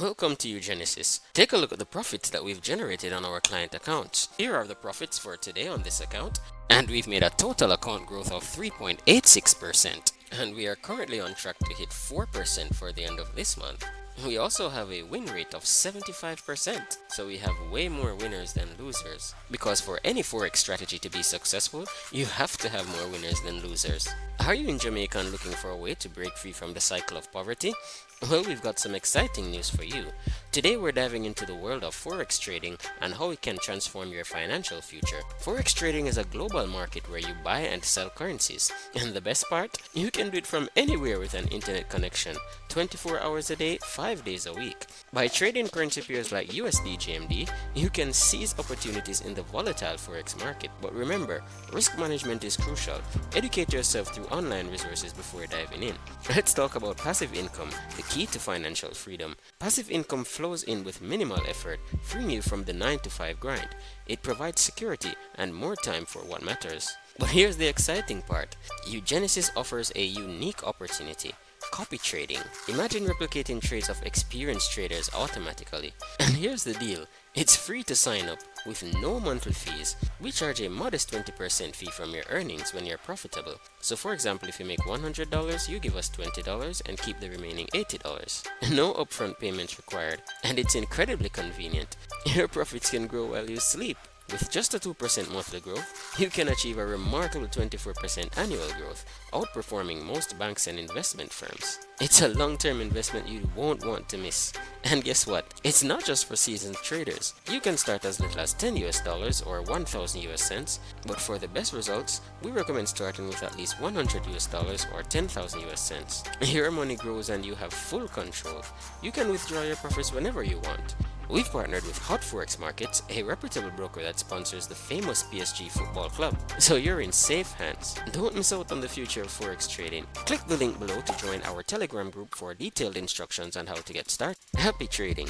Welcome to uGenesys. Take a look at the profits that we've generated on our client accounts. Here are the profits for today on this account, and we've made a total account growth of 3.86%, and we are currently on track to hit 4% for the end of this month. We also have a win rate of 75%, so we have way more winners than losers. Because for any Forex strategy to be successful, you have to have more winners than losers. Are you in Jamaica and looking for a way to break free from the cycle of poverty? Well, we've got some exciting news for you. Today we're diving into the world of Forex trading and how it can transform your financial future. Forex trading is a global market where you buy and sell currencies. And the best part? You can do it from anywhere with an internet connection, 24 hours a day, 5 days a week. By trading currency pairs like USD GMD, you can seize opportunities in the volatile Forex market. But remember, risk management is crucial. Educate yourself through online resources before diving in. Let's talk about passive income, the key to financial freedom. Passive income flows in with minimal effort, freeing you from the 9 to 5 grind. It provides security and more time for what matters. But here's the exciting part. uGenesys offers a unique opportunity. Copy trading. Imagine replicating trades of experienced traders automatically. And here's the deal. It's free to sign up with no monthly fees. We charge a modest 20% fee from your earnings when you're profitable. So for example, if you make $100, you give us $20 and keep the remaining $80. No upfront payments required. And it's incredibly convenient. Your profits can grow while you sleep. With just a 2% monthly growth, you can achieve a remarkable 24% annual growth, outperforming most banks and investment firms. It's a long-term investment you won't want to miss. And guess what? It's not just for seasoned traders. You can start as little as $10 or 1,000 US cents, but for the best results, we recommend starting with at least $100 or 10,000 US cents. Your money grows and you have full control. You can withdraw your profits whenever you want. We've partnered with Hot Forex Markets, a reputable broker that sponsors the famous PSG football club. So you're in safe hands. Don't miss out on the future of Forex trading. Click the link below to join our Telegram group for detailed instructions on how to get started. Happy trading!